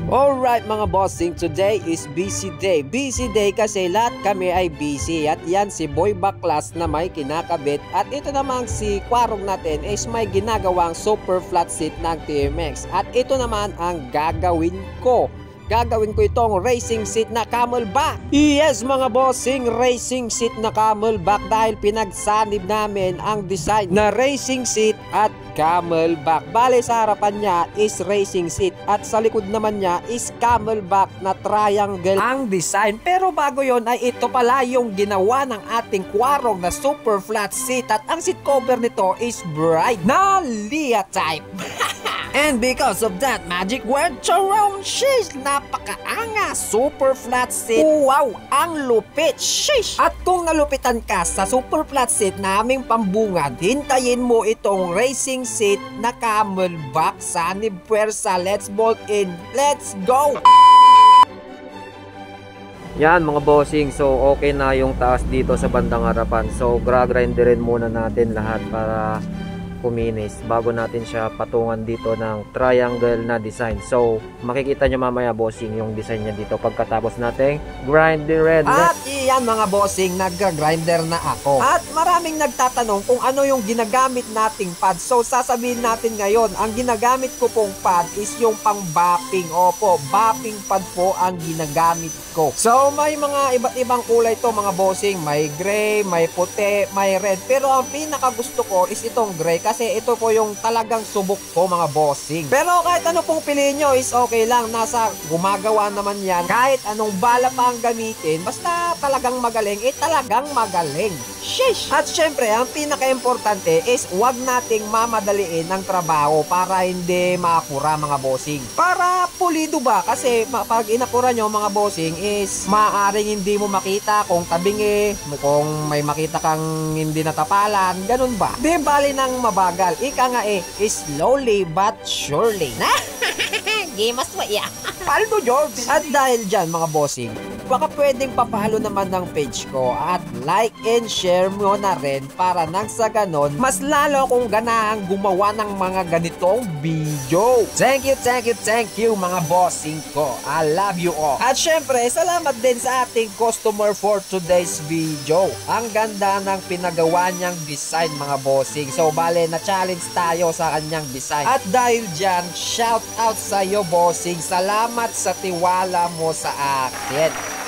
Alright mga bossing, today is busy day. Busy day kasi lahat kami ay busy. At yan si Boy Baklas na may kinakabit. At ito namang si Kwarong natin is may ginagawang super flat seat ng TMX. At ito naman ang gagawin ko. Gagawin ko itong racing seat na camelback. Yes mga bossing, racing seat na camelback dahil pinagsanib namin ang design na racing seat at camelback. Bale sa harapan niya is racing seat at sa likod naman niya is camelback na triangle ang design. Pero bago yon ay ito pala yung ginawa ng ating Kwarong na super flat seat at ang seat cover nito is bright na Leah type. And because of that magic word, Jerome, sheesh, napakaanga, super flat seat. Wow, ang lupit, sheesh. At kung nalupitan ka sa super flat seat naming pambungad, hintayin mo itong racing seat na camelback sa Puwersa. Let's bolt in, let's go! Yan mga bossing, so okay na yung taas dito sa bandang harapan. So gra-grinderin muna natin lahat para kuminis bago natin siya patungan dito ng triangle na design. So makikita nyo mamaya bossing yung design niya dito pagkatapos nating grinderin. At iyan mga bossing, nag-grinder na ako. At maraming nagtatanong kung ano yung ginagamit nating pad. So sasabihin natin ngayon, ang ginagamit ko pong pad is yung pang bapping. Opo, bapping pad po ang ginagamit ko. So may mga iba't ibang kulay to mga bossing. May gray, may puti, may red. Pero ang pinaka gusto ko is itong gray kasi ito po yung talagang subok ko mga bossing. Pero kahit ano pong piliin nyo is okay lang. Nasa gumagawa naman yan. Kahit anong bala pa ang gamitin, basta talagang magaling, talagang magaling. Sheesh! At syempre, ang pinaka-importante is wag nating mamadaliin ang trabaho para hindi maapura mga bossing. Para pulido ba? Kasi pag inapura nyo mga bossing is maaaring hindi mo makita kung tabingi, kung may makita kang hindi natapalan, ganun ba? Di bali ng mabagal. Ika nga slowly but surely. Gimas mo iya. Paldo George. At dahil dyan mga bossing, baka pwedeng papahalo naman ng page ko at like and share mo na rin para nang sa ganon, mas lalo akong ganahang gumawa ng mga ganitong video. Thank you mga bossing ko. I love you all. At syempre, salamat din sa ating customer for today's video. Ang ganda ng pinagawa niyang design mga bossing. So bale, na-challenge tayo sa kanyang design. At dahil dyan, shout out sa iyo bossing. Salamat sa tiwala mo sa akin.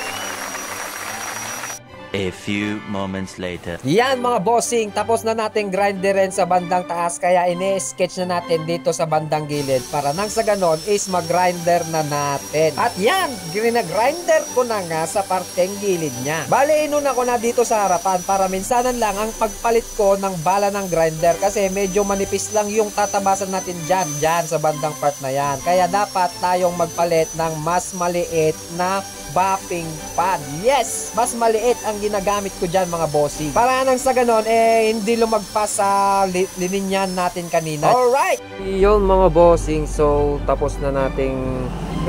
A few moments later. Yan mga bossing, tapos na natin grinderin sa bandang taas kaya ini-sketch na natin dito sa bandang gilid para nang sa ganon is mag-grinder na natin. At yan, ginagrinder ko na nga sa parteng gilid niya. Bale, inuna ko na dito sa harapan para minsanan lang ang pagpalit ko ng bala ng grinder kasi medyo manipis lang yung tatabasan natin dyan sa bandang part na yan. Kaya dapat tayong magpalit ng mas maliit na bapping pad. Yes, mas maliit ang ginagamit ko dyan mga bossing. Para nang sa ganon, hindi lumagpas sa lininyan natin kanina. Alright! Yun mga bossing, so tapos na nating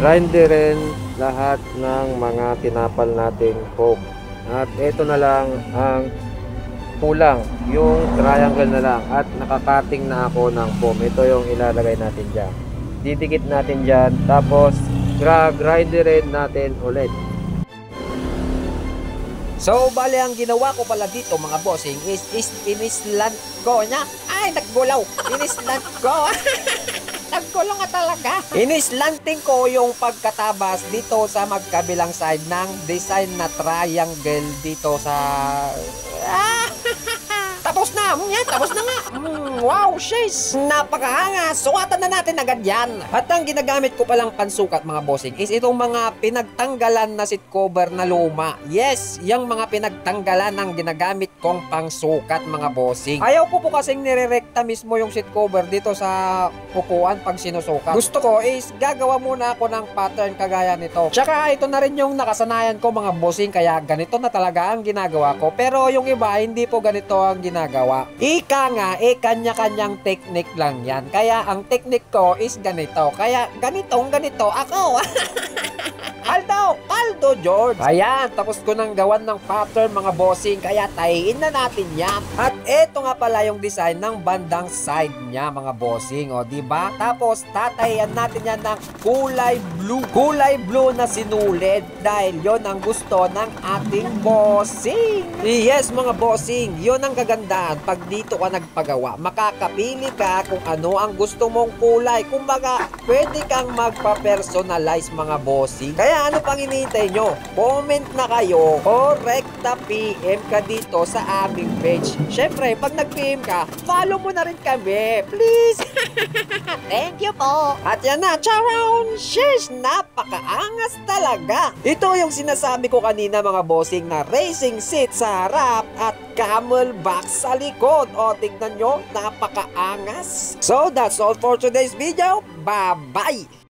grinderin lahat ng mga tinapal nating foam. At ito na lang ang kulang, yung triangle na lang. At nakakating na ako ng foam. Ito yung ilalagay natin dyan. Didikit natin dyan, tapos grinderin natin ulit. So bale ang ginawa ko pala dito mga bossing is inislant ko niya. Ay naggulaw, inislant ko. Naggulo nga talaga. Inislanting ko yung pagkatabas dito sa magkabilang side ng design na triangle dito sa tapos na, tapos na nga. Wow, sheesh. Napakahanga. Suwatan na natin agad yan. At ang ginagamit ko palang pansukat mga bossing is itong mga pinagtanggalan na seat cover na luma. Yes, yung mga pinagtanggalan ng ginagamit kong pangsukat mga bossing. Ayaw ko po kasing nirerekta mismo yung seat cover dito sa upuan pag sinusukat. Gusto ko is gagawa muna ako ng pattern kagaya nito. Tsaka ito na rin yung nakasanayan ko mga bossing kaya ganito na talaga ang ginagawa ko. Pero yung iba hindi po ganito ang ginagawa. magpagawa. Ika nga, kanya-kanyang technique lang yan. Kaya ang technique ko is ganito. Kaya ganito ako. Aldo George. Ayan, tapos ko nang gawan ng pattern mga bossing. Kaya tayin na natin yan. At eto nga pala yung design ng bandang side niya mga bossing. O, diba? Tapos tatayan natin yan ng kulay blue. Kulay blue na sinulid. Dahil yon ang gusto ng ating bossing. Yes mga bossing, yon ang kagandahan. Pag dito ka nagpagawa, makakapili ka kung ano ang gusto mong kulay. Kumbaga, pwede kang magpa-personalize mga bossing. Kaya ano pang hinihintay nyo? Comment na kayo o rekta PM ka dito sa aming page. Syempre, pag nag-PM ka, follow mo na rin kami. Please! Thank you po. At yan na, charoon! Sheesh! Napakaangas talaga! Ito yung sinasabi ko kanina mga bossing na racing seat sa harap at camel back sa likod. O, tignan nyo, napakaangas. So, that's all for today's video. Bye-bye!